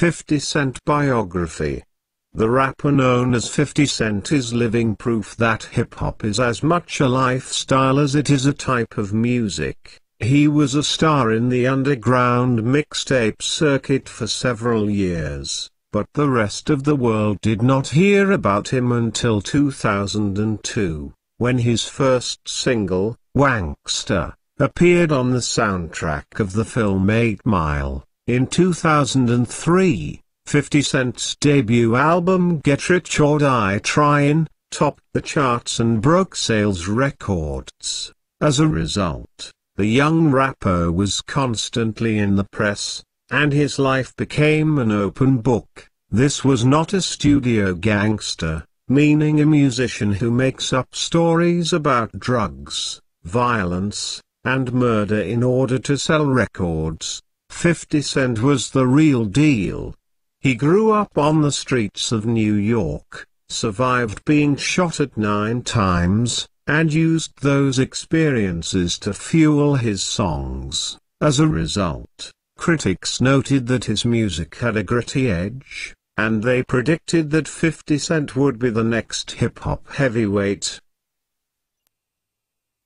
50 Cent Biography. The rapper known as 50 Cent is living proof that hip-hop is as much a lifestyle as it is a type of music. He was a star in the underground mixtape circuit for several years, but the rest of the world did not hear about him until 2002, when his first single, Wanksta, appeared on the soundtrack of the film 8 Mile. In 2003, 50 Cent's debut album Get Rich or Die Tryin topped the charts and broke sales records. As a result, the young rapper was constantly in the press, and his life became an open book. This was not a studio gangster, meaning a musician who makes up stories about drugs, violence, and murder in order to sell records. 50 Cent was the real deal. He grew up on the streets of New York, survived being shot at 9 times, and used those experiences to fuel his songs. As a result, critics noted that his music had a gritty edge, and they predicted that 50 Cent would be the next hip-hop heavyweight.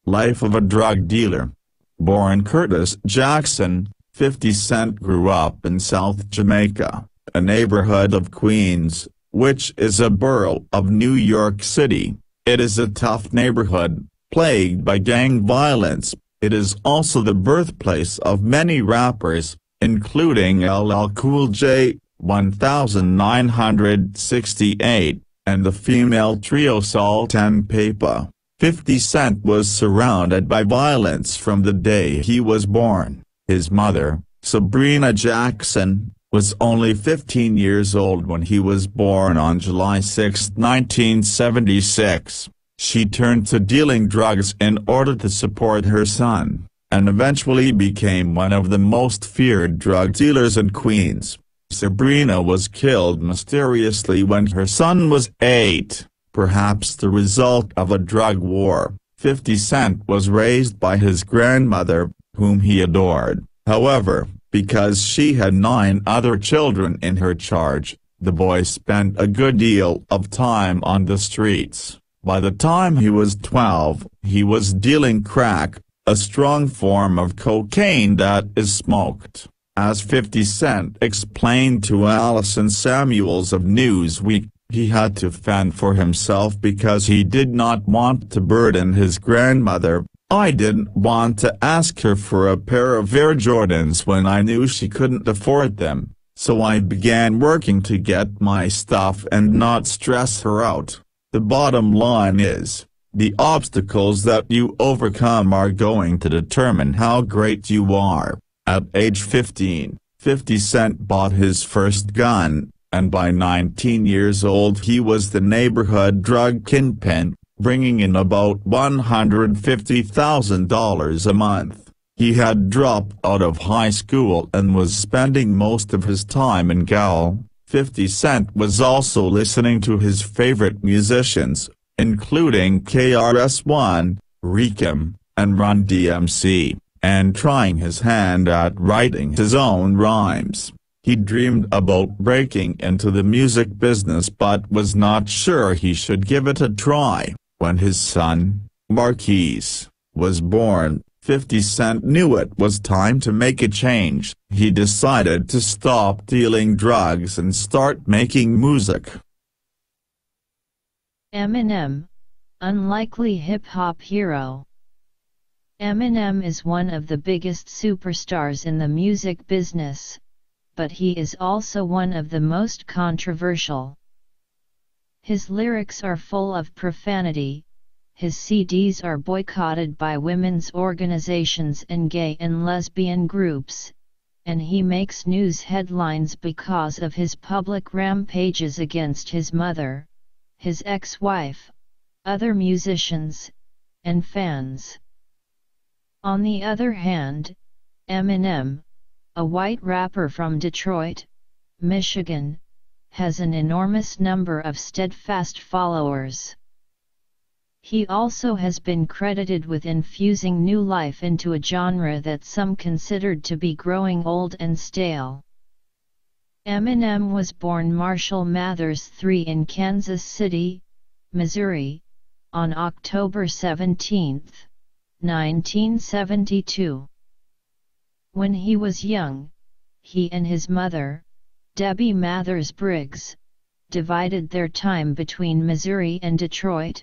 Life of a drug dealer. Born Curtis Jackson, 50 Cent grew up in South Jamaica, a neighborhood of Queens, which is a borough of New York City. It is a tough neighborhood, plagued by gang violence. It is also the birthplace of many rappers, including LL Cool J, 1968, and the female trio Salt and Paypa. 50 Cent was surrounded by violence from the day he was born. His mother, Sabrina Jackson, was only 15 years old when he was born on July 6, 1976. She turned to dealing drugs in order to support her son, and eventually became one of the most feared drug dealers in Queens. Sabrina was killed mysteriously when her son was 8, perhaps the result of a drug war. 50 Cent was raised by his grandmother, whom he adored. However, because she had 9 other children in her charge, the boy spent a good deal of time on the streets. By the time he was 12, he was dealing crack, a strong form of cocaine that is smoked. As 50 Cent explained to Allison Samuels of Newsweek, he had to fend for himself because he did not want to burden his grandmother. I didn't want to ask her for a pair of Air Jordans when I knew she couldn't afford them, so I began working to get my stuff and not stress her out. The bottom line is, the obstacles that you overcome are going to determine how great you are. At age 15, 50 Cent bought his first gun, and by 19 years old he was the neighborhood drug kingpin, bringing in about $150,000 a month. He had dropped out of high school and was spending most of his time in gaol. 50 Cent was also listening to his favorite musicians, including KRS-One, Rakim, and Run DMC, and trying his hand at writing his own rhymes. He dreamed about breaking into the music business but was not sure he should give it a try. When his son, Marquise, was born, 50 Cent knew it was time to make a change. He decided to stop dealing drugs and start making music. Eminem, unlikely hip-hop hero. Eminem is one of the biggest superstars in the music business, but he is also one of the most controversial. His lyrics are full of profanity, his CDs are boycotted by women's organizations and gay and lesbian groups, and he makes news headlines because of his public rampages against his mother, his ex-wife, other musicians, and fans. On the other hand, Eminem, a white rapper from Detroit, Michigan, has an enormous number of steadfast followers. He also has been credited with infusing new life into a genre that some considered to be growing old and stale. Eminem was born Marshall Mathers III in Kansas City, Missouri, on October 17, 1972. When he was young, he and his mother, Debbie Mathers Briggs, divided their time between Missouri and Detroit,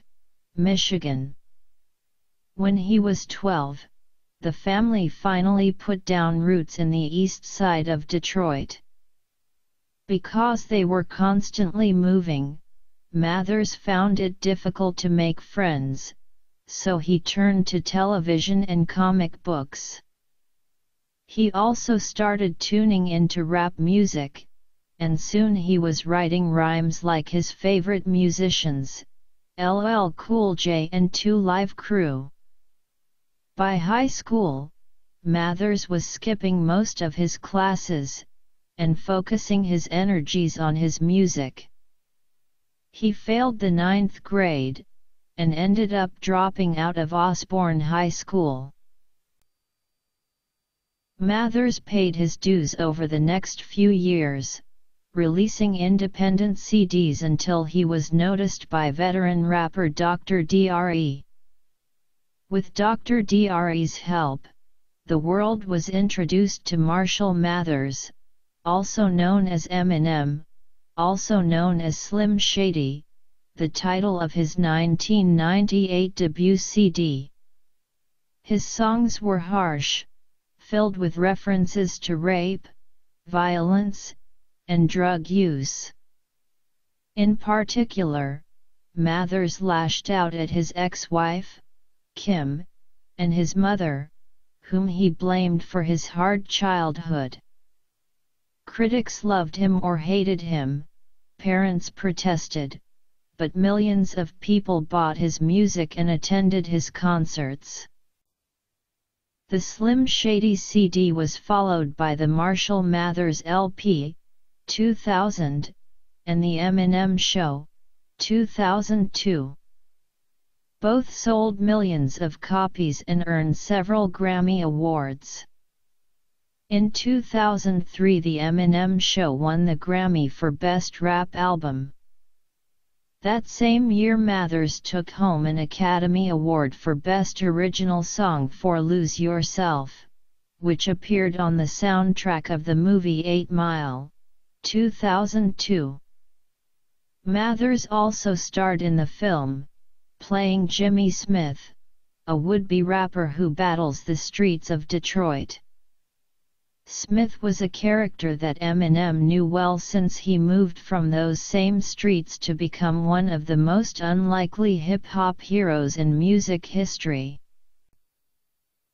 Michigan. When he was 12, the family finally put down roots in the east side of Detroit. Because they were constantly moving, Mathers found it difficult to make friends, so he turned to television and comic books. He also started tuning into rap music, and soon he was writing rhymes like his favorite musicians, LL Cool J and 2 Live Crew. By high school, Mathers was skipping most of his classes, and focusing his energies on his music. He failed the 9th grade, and ended up dropping out of Osborne High School. Mathers paid his dues over the next few years, releasing independent CDs until he was noticed by veteran rapper Dr. Dre. With Dr. Dre's help, the world was introduced to Marshall Mathers, also known as Eminem, also known as Slim Shady, the title of his 1998 debut CD. His songs were harsh, filled with references to rape, violence, and drug use. In particular, Mathers lashed out at his ex-wife, Kim, and his mother, whom he blamed for his hard childhood. Critics loved him or hated him, parents protested, but millions of people bought his music and attended his concerts. The Slim Shady CD was followed by the Marshall Mathers LP, 2000, and the Eminem Show, 2002. Both sold millions of copies and earned several Grammy Awards. In 2003, the Eminem Show won the Grammy for Best Rap Album. That same year, Mathers took home an Academy Award for Best Original Song for Lose Yourself, which appeared on the soundtrack of the movie 8 Mile, 2002. Mathers also starred in the film, playing Jimmy Smith, a would-be rapper who battles the streets of Detroit. Smith was a character that Eminem knew well since he moved from those same streets to become one of the most unlikely hip-hop heroes in music history.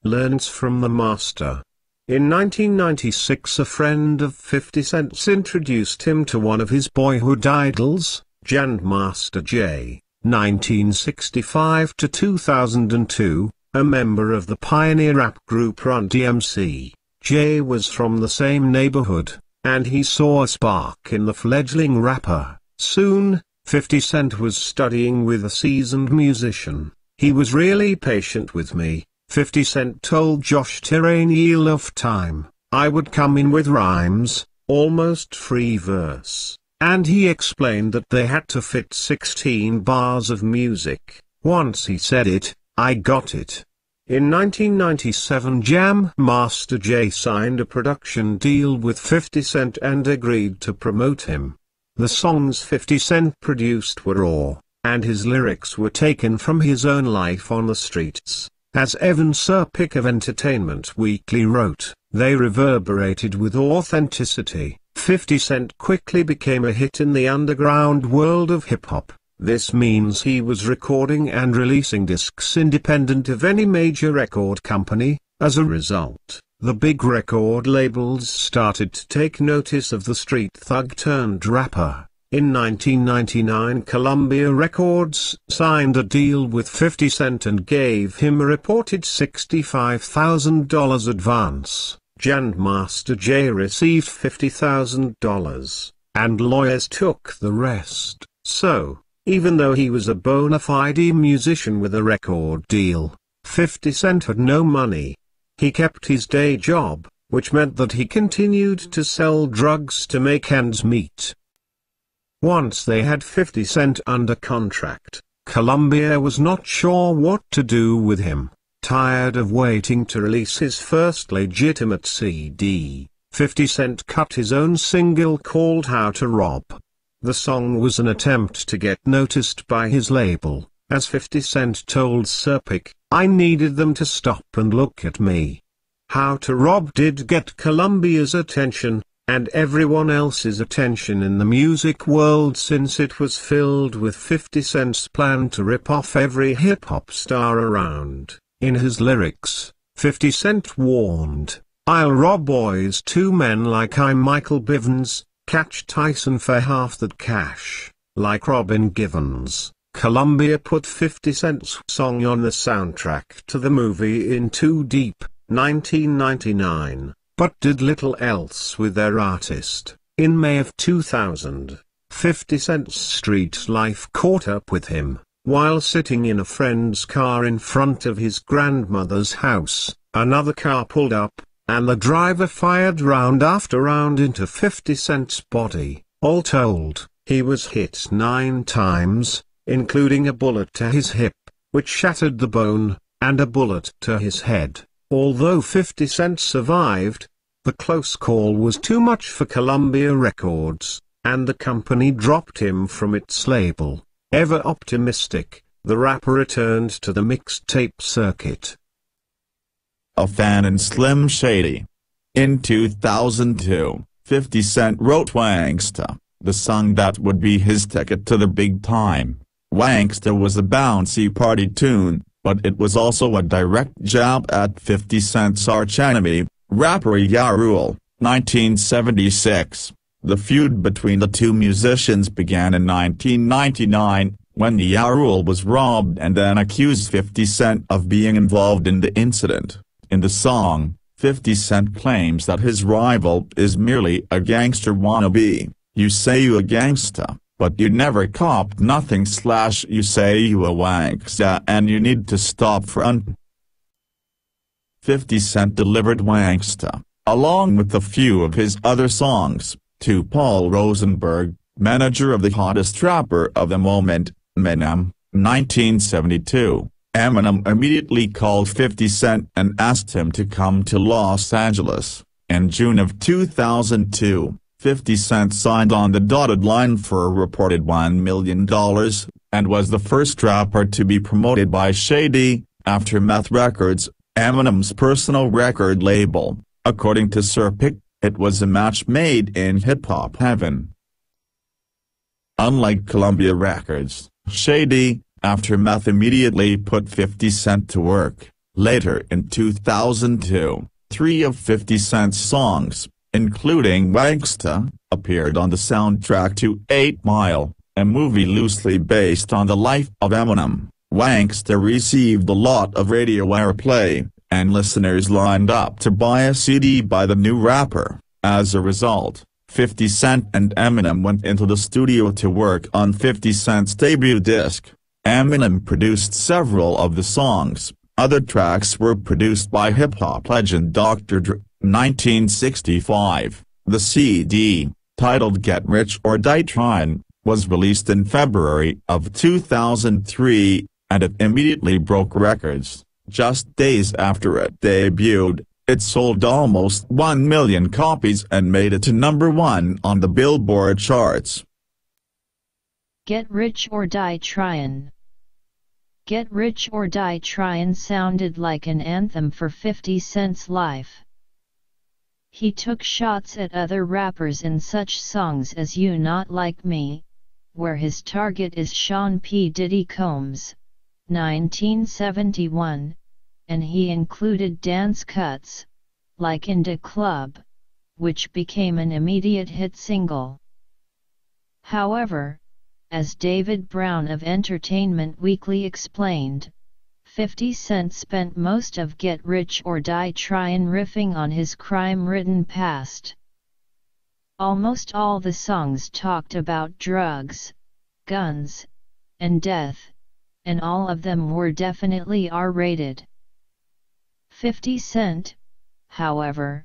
Learns from the master. In 1996, a friend of 50 Cent's introduced him to one of his boyhood idols, Master J, 1965 to 2002, a member of the pioneer rap group Run DMC. Jay was from the same neighborhood, and he saw a spark in the fledgling rapper. Soon, 50 Cent was studying with a seasoned musician. He was really patient with me, 50 Cent told Josh Tryin. Enough time, I would come in with rhymes, almost free verse, and he explained that they had to fit 16 bars of music. Once he said it, I got it. In 1997, Master J signed a production deal with 50 Cent and agreed to promote him. The songs 50 Cent produced were raw, and his lyrics were taken from his own life on the streets. As Evan Serpic of Entertainment Weekly wrote, they reverberated with authenticity. 50 Cent quickly became a hit in the underground world of hip-hop. This means he was recording and releasing discs independent of any major record company. As a result, the big record labels started to take notice of the street thug turned rapper. In 1999, Columbia Records signed a deal with 50 Cent and gave him a reported $65,000 advance. Master J received $50,000, and lawyers took the rest. So, even though he was a bona fide musician with a record deal, 50 Cent had no money. He kept his day job, which meant that he continued to sell drugs to make ends meet. Once they had 50 Cent under contract, Columbia was not sure what to do with him. Tired of waiting to release his first legitimate CD, 50 Cent cut his own single called How to Rob. The song was an attempt to get noticed by his label. As 50 Cent told Serpic, "I needed them to stop and look at me." How to Rob did get Columbia's attention, and everyone else's attention in the music world, since it was filled with 50 Cent's plan to rip off every hip-hop star around. In his lyrics, 50 Cent warned, "I'll rob boys, 2 men like I'm Michael Bivens, catch Tyson for half that cash, like Robin Givens." Columbia put 50 Cent's song on the soundtrack to the movie In Too Deep, 1999, but did little else with their artist. In May of 2000, 50 Cent's street life caught up with him. While sitting in a friend's car in front of his grandmother's house, another car pulled up, and the driver fired round after round into 50 Cent's body. All told, he was hit 9 times, including a bullet to his hip, which shattered the bone, and a bullet to his head. Although 50 Cent survived, the close call was too much for Columbia Records, and the company dropped him from its label. Ever optimistic, the rapper returned to the mixtape circuit. A fan in Slim Shady. In 2002, 50 Cent wrote Wanksta, the song that would be his ticket to the big time. Wanksta was a bouncy party tune, but it was also a direct jab at 50 Cent's archenemy, rapper Ja Rule. 1976. The feud between the two musicians began in 1999, when Ja Rule was robbed and then accused 50 Cent of being involved in the incident. In the song, 50 Cent claims that his rival is merely a gangster wannabe. "You say you a gangsta, but you never copped nothing / you say you a wanksta and you need to stop frontin'." 50 Cent delivered Wanksta, along with a few of his other songs, to Paul Rosenberg, manager of the hottest rapper of the moment, Eminem. 1972, Eminem immediately called 50 Cent and asked him to come to Los Angeles. In June of 2002, 50 Cent signed on the dotted line for a reported $1 million, and was the first rapper to be promoted by Shady, Aftermath Records, Eminem's personal record label. According to Serpic, it was a match made in hip-hop heaven. Unlike Columbia Records, Shady, Aftermath immediately put 50 Cent to work. Later in 2002, 3 of 50 Cent's songs, including Wanksta, appeared on the soundtrack to 8 Mile, a movie loosely based on the life of Eminem. Wanksta received a lot of radio airplay, and listeners lined up to buy a CD by the new rapper. As a result, 50 Cent and Eminem went into the studio to work on 50 Cent's debut disc. Eminem produced several of the songs. Other tracks were produced by hip-hop legend Dr. Dre. 1965, the CD, titled Get Rich or Die Tryin, was released in February of 2003, and it immediately broke records. Just days after it debuted, it sold almost 1 million copies and made it to #1 on the Billboard charts. Get Rich or Die Tryin. Get Rich or Die Tryin sounded like an anthem for 50 Cent's life. He took shots at other rappers in such songs as You Not Like Me, where his target is Sean P. Diddy Combs, 1971, and he included dance cuts, like In Da Club, which became an immediate hit single. However, as David Brown of Entertainment Weekly explained, 50 Cent spent most of Get Rich or Die Tryin riffing on his crime-ridden past. Almost all the songs talked about drugs, guns, and death, and all of them were definitely R-rated. 50 Cent, however,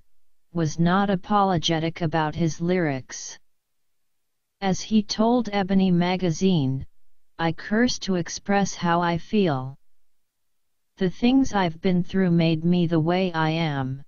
was not apologetic about his lyrics. As he told Ebony magazine, "I curse to express how I feel. The things I've been through made me the way I am.